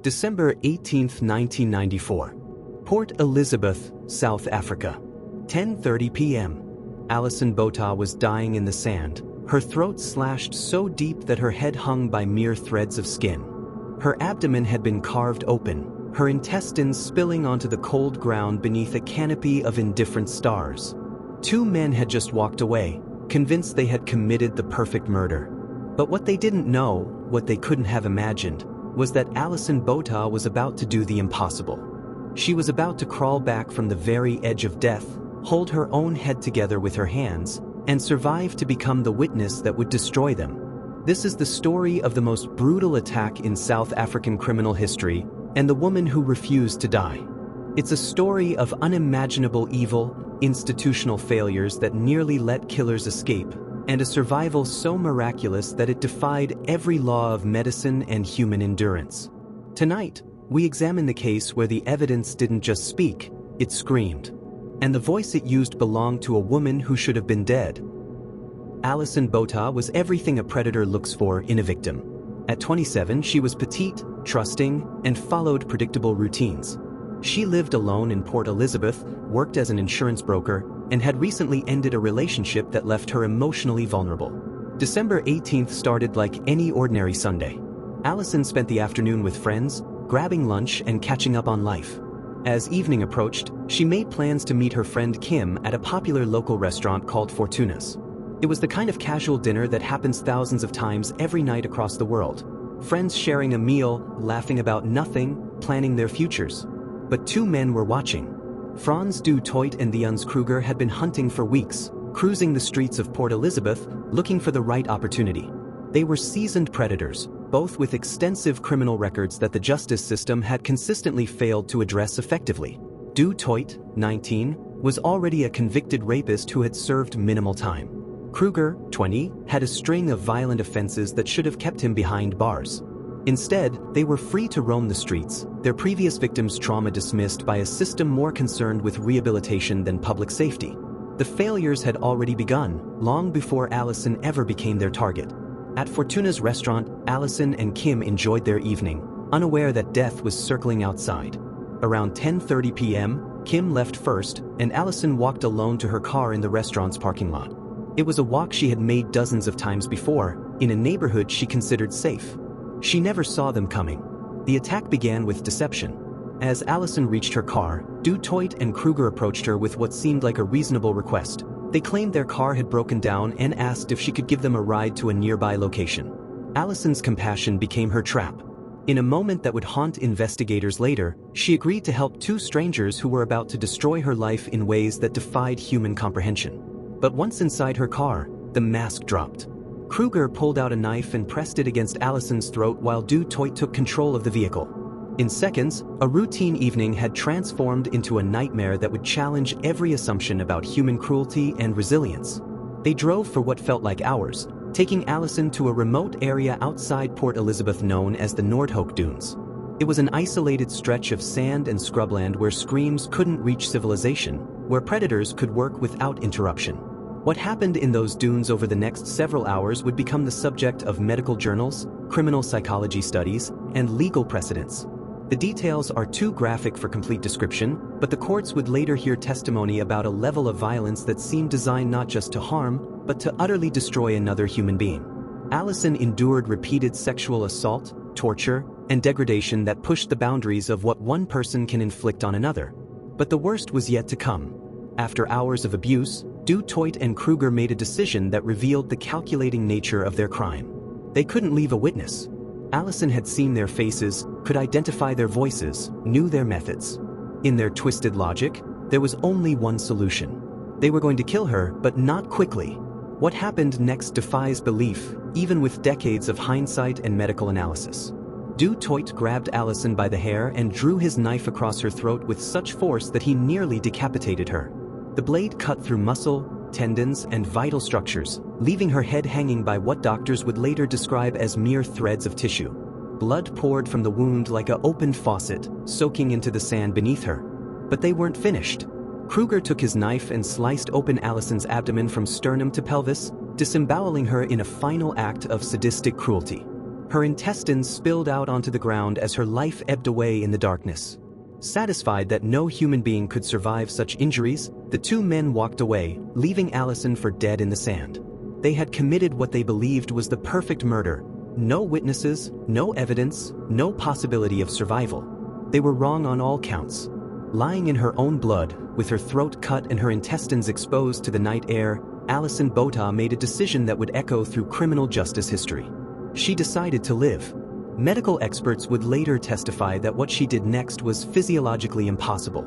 December 18, 1994. Port Elizabeth, South Africa. 10:30 p.m. Alison Botha was dying in the sand, her throat slashed so deep that her head hung by mere threads of skin. Her abdomen had been carved open, her intestines spilling onto the cold ground beneath a canopy of indifferent stars. Two men had just walked away, convinced they had committed the perfect murder. But what they didn't know, what they couldn't have imagined, was that Alison Botha was about to do the impossible. She was about to crawl back from the very edge of death, hold her own head together with her hands, and survive to become the witness that would destroy them. This is the story of the most brutal attack in South African criminal history, and the woman who refused to die. It's a story of unimaginable evil, institutional failures that nearly let killers escape, and a survival so miraculous that it defied every law of medicine and human endurance. Tonight, we examine the case where the evidence didn't just speak, it screamed. And the voice it used belonged to a woman who should have been dead. Alison Botha was everything a predator looks for in a victim. At 27, she was petite, trusting, and followed predictable routines. She lived alone in Port Elizabeth, worked as an insurance broker, and had recently ended a relationship that left her emotionally vulnerable. December 18th started like any ordinary Sunday. Alison spent the afternoon with friends, grabbing lunch and catching up on life. As evening approached, she made plans to meet her friend Kim at a popular local restaurant called Fortuna's. It was the kind of casual dinner that happens thousands of times every night across the world. Friends sharing a meal, laughing about nothing, planning their futures. But two men were watching. Frans du Toit and Jens Kruger had been hunting for weeks, cruising the streets of Port Elizabeth, looking for the right opportunity. They were seasoned predators, both with extensive criminal records that the justice system had consistently failed to address effectively. Du Toit, 19, was already a convicted rapist who had served minimal time. Kruger, 20, had a string of violent offenses that should have kept him behind bars. Instead, they were free to roam the streets, their previous victims' trauma dismissed by a system more concerned with rehabilitation than public safety. The failures had already begun, long before Alison ever became their target. At Fortuna's restaurant, Alison and Kim enjoyed their evening, unaware that death was circling outside. Around 10:30 p.m., Kim left first, and Alison walked alone to her car in the restaurant's parking lot. It was a walk she had made dozens of times before, in a neighborhood she considered safe. She never saw them coming. The attack began with deception. As Alison reached her car, Du Toit and Kruger approached her with what seemed like a reasonable request. They claimed their car had broken down and asked if she could give them a ride to a nearby location. Alison's compassion became her trap. In a moment that would haunt investigators later, she agreed to help two strangers who were about to destroy her life in ways that defied human comprehension. But once inside her car, the mask dropped. Kruger pulled out a knife and pressed it against Alison's throat while Du Toit took control of the vehicle. In seconds, a routine evening had transformed into a nightmare that would challenge every assumption about human cruelty and resilience. They drove for what felt like hours, taking Alison to a remote area outside Port Elizabeth known as the Noordhoek Dunes. It was an isolated stretch of sand and scrubland where screams couldn't reach civilization, where predators could work without interruption. What happened in those dunes over the next several hours would become the subject of medical journals, criminal psychology studies, and legal precedents. The details are too graphic for complete description, but the courts would later hear testimony about a level of violence that seemed designed not just to harm, but to utterly destroy another human being. Alison endured repeated sexual assault, torture, and degradation that pushed the boundaries of what one person can inflict on another. But the worst was yet to come. After hours of abuse, Du Toit and Kruger made a decision that revealed the calculating nature of their crime. They couldn't leave a witness. Alison had seen their faces, could identify their voices, knew their methods. In their twisted logic, there was only one solution. They were going to kill her, but not quickly. What happened next defies belief, even with decades of hindsight and medical analysis. Du Toit grabbed Alison by the hair and drew his knife across her throat with such force that he nearly decapitated her. The blade cut through muscle, tendons, and vital structures, leaving her head hanging by what doctors would later describe as mere threads of tissue. Blood poured from the wound like an opened faucet, soaking into the sand beneath her. But they weren't finished. Kruger took his knife and sliced open Alison's abdomen from sternum to pelvis, disemboweling her in a final act of sadistic cruelty. Her intestines spilled out onto the ground as her life ebbed away in the darkness. Satisfied that no human being could survive such injuries, the two men walked away, leaving Alison for dead in the sand. They had committed what they believed was the perfect murder. No witnesses, no evidence, no possibility of survival. They were wrong on all counts. Lying in her own blood, with her throat cut and her intestines exposed to the night air, Alison Botha made a decision that would echo through criminal justice history. She decided to live. Medical experts would later testify that what she did next was physiologically impossible.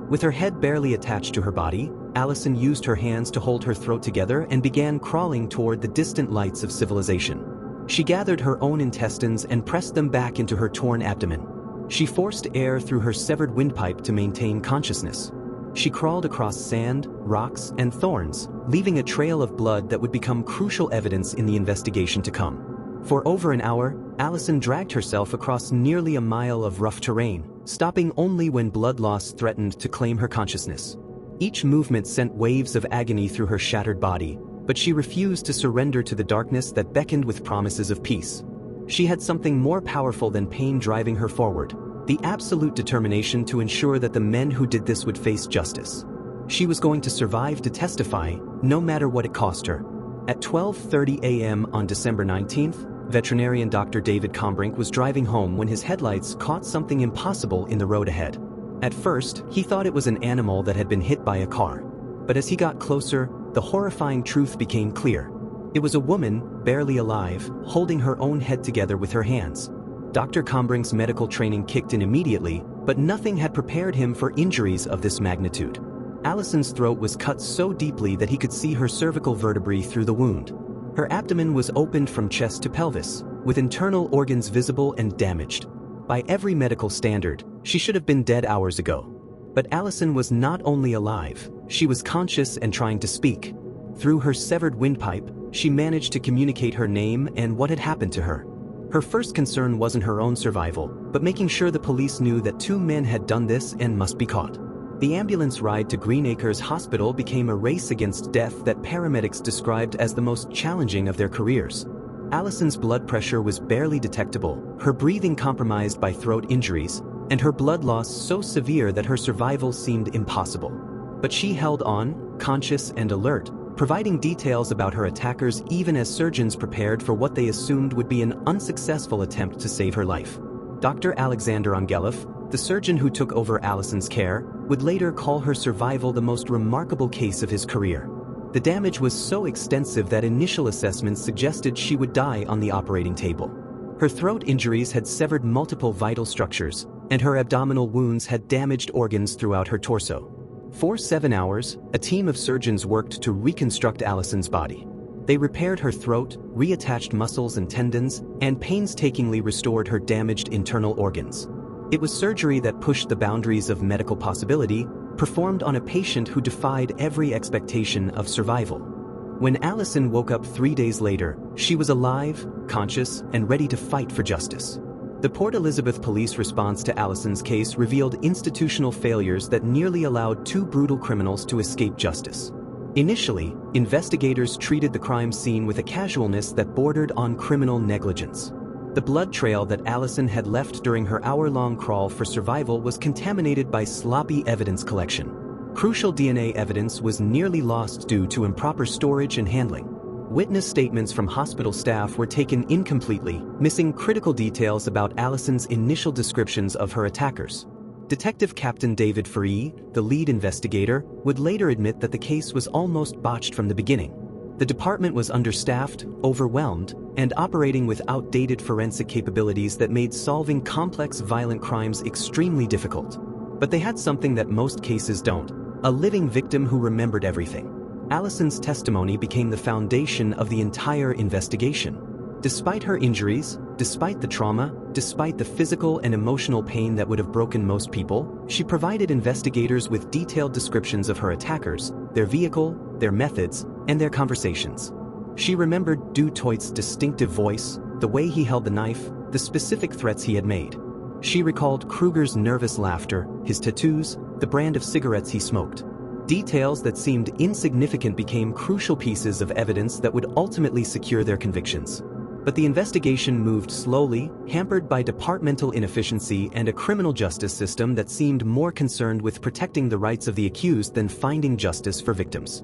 With her head barely attached to her body, Alison used her hands to hold her throat together and began crawling toward the distant lights of civilization. She gathered her own intestines and pressed them back into her torn abdomen. She forced air through her severed windpipe to maintain consciousness. She crawled across sand, rocks, and thorns, leaving a trail of blood that would become crucial evidence in the investigation to come. For over an hour, Alison dragged herself across nearly a mile of rough terrain, stopping only when blood loss threatened to claim her consciousness. Each movement sent waves of agony through her shattered body, but she refused to surrender to the darkness that beckoned with promises of peace. She had something more powerful than pain driving her forward, the absolute determination to ensure that the men who did this would face justice. She was going to survive to testify, no matter what it cost her. At 12:30 a.m. on December 19th, veterinarian Dr. David Combrink was driving home when his headlights caught something impossible in the road ahead. At first, he thought it was an animal that had been hit by a car. But as he got closer, the horrifying truth became clear. It was a woman, barely alive, holding her own head together with her hands. Dr. Combrink's medical training kicked in immediately, but nothing had prepared him for injuries of this magnitude. Alison's throat was cut so deeply that he could see her cervical vertebrae through the wound. Her abdomen was opened from chest to pelvis, with internal organs visible and damaged. By every medical standard, she should have been dead hours ago. But Alison was not only alive, she was conscious and trying to speak. Through her severed windpipe, she managed to communicate her name and what had happened to her. Her first concern wasn't her own survival, but making sure the police knew that two men had done this and must be caught. The ambulance ride to Green Acres Hospital became a race against death that paramedics described as the most challenging of their careers. Alison's blood pressure was barely detectable, her breathing compromised by throat injuries, and her blood loss so severe that her survival seemed impossible. But she held on, conscious and alert, providing details about her attackers even as surgeons prepared for what they assumed would be an unsuccessful attempt to save her life. Dr. Alexander Angelov, the surgeon who took over Alison's care, would later call her survival the most remarkable case of his career. The damage was so extensive that initial assessments suggested she would die on the operating table. Her throat injuries had severed multiple vital structures, and her abdominal wounds had damaged organs throughout her torso. For 7 hours, a team of surgeons worked to reconstruct Alison's body. They repaired her throat, reattached muscles and tendons, and painstakingly restored her damaged internal organs. It was surgery that pushed the boundaries of medical possibility, performed on a patient who defied every expectation of survival. When Alison woke up 3 days later, she was alive, conscious, and ready to fight for justice. The Port Elizabeth police response to Alison's case revealed institutional failures that nearly allowed two brutal criminals to escape justice. Initially, investigators treated the crime scene with a casualness that bordered on criminal negligence. The blood trail that Alison had left during her hour-long crawl for survival was contaminated by sloppy evidence collection. Crucial DNA evidence was nearly lost due to improper storage and handling. Witness statements from hospital staff were taken incompletely, missing critical details about Alison's initial descriptions of her attackers. Detective Captain David Free, the lead investigator, would later admit that the case was almost botched from the beginning. The department was understaffed, overwhelmed, and operating with outdated forensic capabilities that made solving complex violent crimes extremely difficult. But they had something that most cases don't: a living victim who remembered everything. Alison's testimony became the foundation of the entire investigation. Despite her injuries, despite the trauma, despite the physical and emotional pain that would have broken most people, she provided investigators with detailed descriptions of her attackers, their vehicle, their methods, and their conversations. She remembered Du Toit's distinctive voice, the way he held the knife, the specific threats he had made. She recalled Kruger's nervous laughter, his tattoos, the brand of cigarettes he smoked. Details that seemed insignificant became crucial pieces of evidence that would ultimately secure their convictions. But the investigation moved slowly, hampered by departmental inefficiency and a criminal justice system that seemed more concerned with protecting the rights of the accused than finding justice for victims.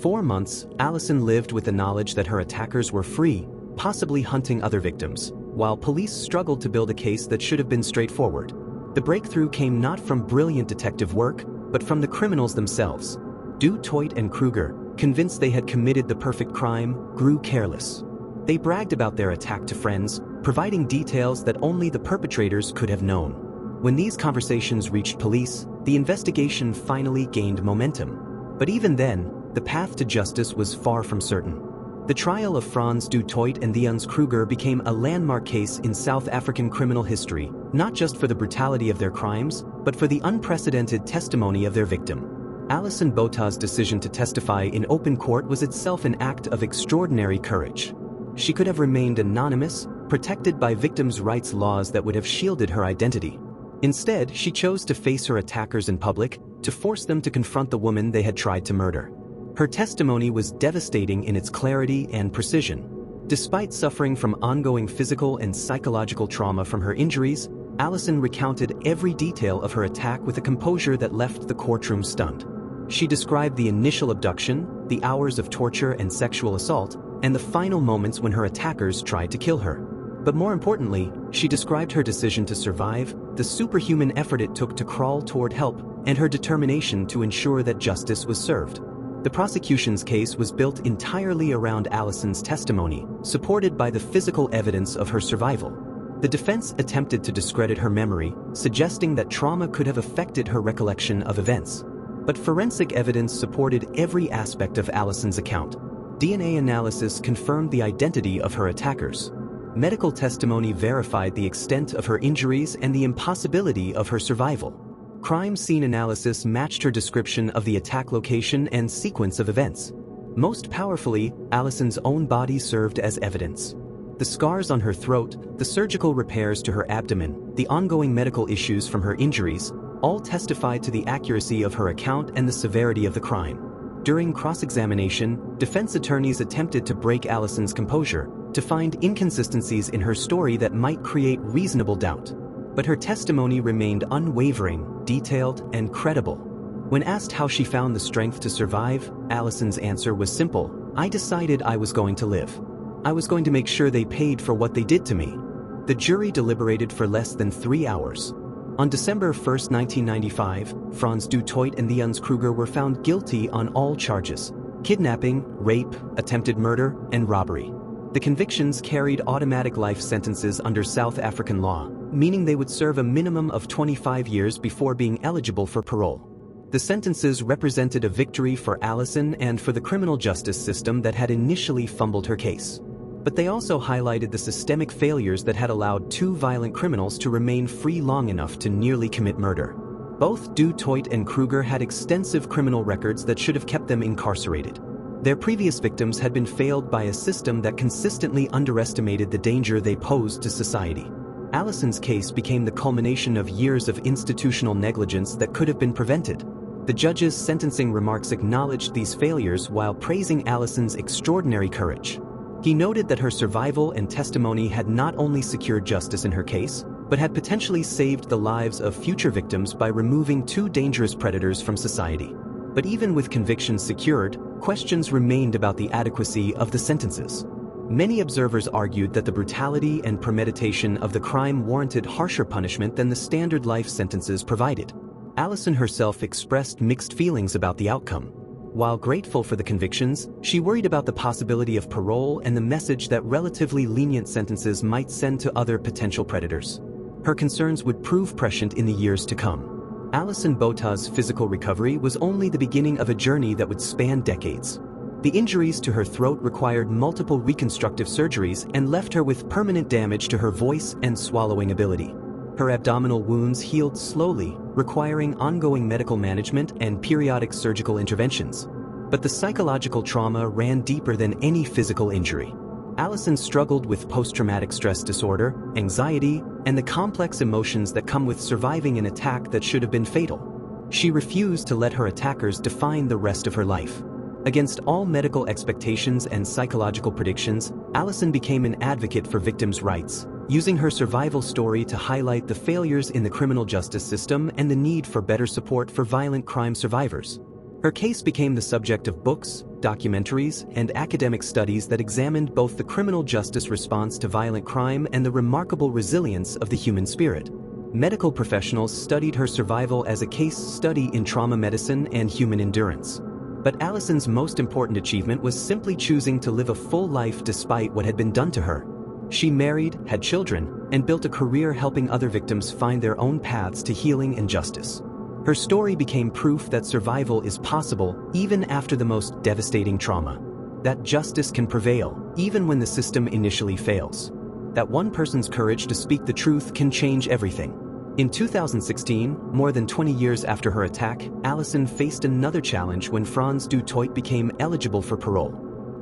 4 months, Alison lived with the knowledge that her attackers were free, possibly hunting other victims, while police struggled to build a case that should have been straightforward. The breakthrough came not from brilliant detective work, but from the criminals themselves. Du Toit and Kruger, convinced they had committed the perfect crime, grew careless. They bragged about their attack to friends, providing details that only the perpetrators could have known. When these conversations reached police, the investigation finally gained momentum. But even then, the path to justice was far from certain. The trial of Frans du Toit and Theuns Kruger became a landmark case in South African criminal history, not just for the brutality of their crimes, but for the unprecedented testimony of their victim. Alison Botha's decision to testify in open court was itself an act of extraordinary courage. She could have remained anonymous, protected by victims' rights laws that would have shielded her identity. Instead, she chose to face her attackers in public, to force them to confront the woman they had tried to murder. Her testimony was devastating in its clarity and precision. Despite suffering from ongoing physical and psychological trauma from her injuries, Alison recounted every detail of her attack with a composure that left the courtroom stunned. She described the initial abduction, the hours of torture and sexual assault, and the final moments when her attackers tried to kill her. But more importantly, she described her decision to survive, the superhuman effort it took to crawl toward help, and her determination to ensure that justice was served. The prosecution's case was built entirely around Alison's testimony, supported by the physical evidence of her survival. The defense attempted to discredit her memory, suggesting that trauma could have affected her recollection of events. But forensic evidence supported every aspect of Alison's account. DNA analysis confirmed the identity of her attackers. Medical testimony verified the extent of her injuries and the impossibility of her survival. Crime scene analysis matched her description of the attack location and sequence of events. Most powerfully, Alison's own body served as evidence. The scars on her throat, the surgical repairs to her abdomen, the ongoing medical issues from her injuries, all testified to the accuracy of her account and the severity of the crime. During cross-examination, defense attorneys attempted to break Alison's composure, to find inconsistencies in her story that might create reasonable doubt. But her testimony remained unwavering, detailed, and credible. When asked how she found the strength to survive, Alison's answer was simple: "I decided I was going to live. I was going to make sure they paid for what they did to me." The jury deliberated for less than 3 hours. On December 1, 1995, Frans du Toit and Theuns Kruger were found guilty on all charges: kidnapping, rape, attempted murder, and robbery. The convictions carried automatic life sentences under South African law, meaning they would serve a minimum of 25 years before being eligible for parole. The sentences represented a victory for Alison and for the criminal justice system that had initially fumbled her case. But they also highlighted the systemic failures that had allowed 2 violent criminals to remain free long enough to nearly commit murder. Both du Toit and Kruger had extensive criminal records that should have kept them incarcerated. Their previous victims had been failed by a system that consistently underestimated the danger they posed to society. Alison's case became the culmination of years of institutional negligence that could have been prevented. The judge's sentencing remarks acknowledged these failures while praising Alison's extraordinary courage. He noted that her survival and testimony had not only secured justice in her case, but had potentially saved the lives of future victims by removing 2 dangerous predators from society. But even with convictions secured, questions remained about the adequacy of the sentences. Many observers argued that the brutality and premeditation of the crime warranted harsher punishment than the standard life sentences provided. Alison herself expressed mixed feelings about the outcome. While grateful for the convictions, she worried about the possibility of parole and the message that relatively lenient sentences might send to other potential predators. Her concerns would prove prescient in the years to come. Alison Botha's physical recovery was only the beginning of a journey that would span decades. The injuries to her throat required multiple reconstructive surgeries and left her with permanent damage to her voice and swallowing ability. Her abdominal wounds healed slowly, requiring ongoing medical management and periodic surgical interventions. But the psychological trauma ran deeper than any physical injury. Alison struggled with post-traumatic stress disorder, anxiety, and the complex emotions that come with surviving an attack that should have been fatal. She refused to let her attackers define the rest of her life. Against all medical expectations and psychological predictions, Alison became an advocate for victims' rights, using her survival story to highlight the failures in the criminal justice system and the need for better support for violent crime survivors. Her case became the subject of books, documentaries, and academic studies that examined both the criminal justice response to violent crime and the remarkable resilience of the human spirit. Medical professionals studied her survival as a case study in trauma medicine and human endurance. But Alison's most important achievement was simply choosing to live a full life despite what had been done to her. She married, had children, and built a career helping other victims find their own paths to healing and justice. Her story became proof that survival is possible even after the most devastating trauma. That justice can prevail even when the system initially fails. That one person's courage to speak the truth can change everything. In 2016, more than 20 years after her attack, Alison faced another challenge when Frans du Toit became eligible for parole.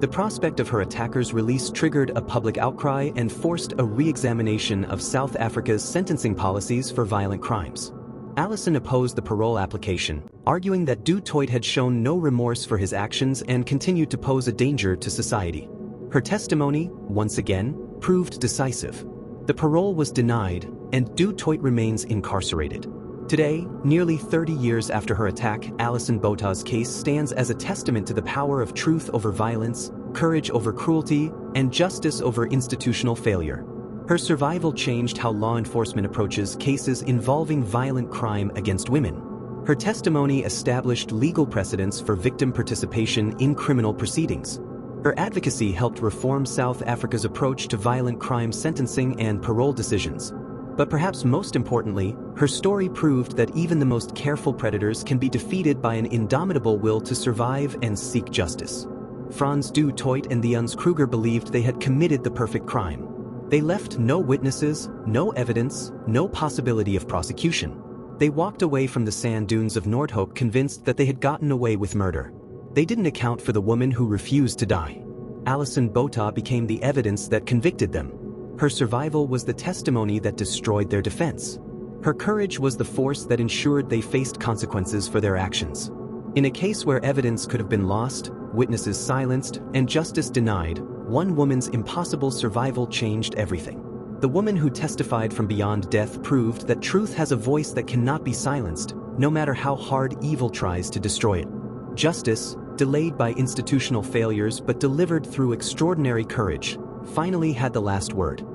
The prospect of her attacker's release triggered a public outcry and forced a re-examination of South Africa's sentencing policies for violent crimes. Alison opposed the parole application, arguing that du Toit had shown no remorse for his actions and continued to pose a danger to society. Her testimony, once again, proved decisive. The parole was denied, and du Toit remains incarcerated. Today, nearly 30 years after her attack, Alison Botha's case stands as a testament to the power of truth over violence, courage over cruelty, and justice over institutional failure. Her survival changed how law enforcement approaches cases involving violent crime against women. Her testimony established legal precedents for victim participation in criminal proceedings. Her advocacy helped reform South Africa's approach to violent crime sentencing and parole decisions. But perhaps most importantly, her story proved that even the most careful predators can be defeated by an indomitable will to survive and seek justice. Frans du Toit and the Ons Kruger believed they had committed the perfect crime. They left no witnesses, no evidence, no possibility of prosecution. They walked away from the sand dunes of Noordhoek convinced that they had gotten away with murder. They didn't account for the woman who refused to die. Alison Botha became the evidence that convicted them. Her survival was the testimony that destroyed their defense. Her courage was the force that ensured they faced consequences for their actions. In a case where evidence could have been lost, witnesses silenced, and justice denied, one woman's impossible survival changed everything. The woman who testified from beyond death proved that truth has a voice that cannot be silenced, no matter how hard evil tries to destroy it. Justice, delayed by institutional failures but delivered through extraordinary courage, finally had the last word.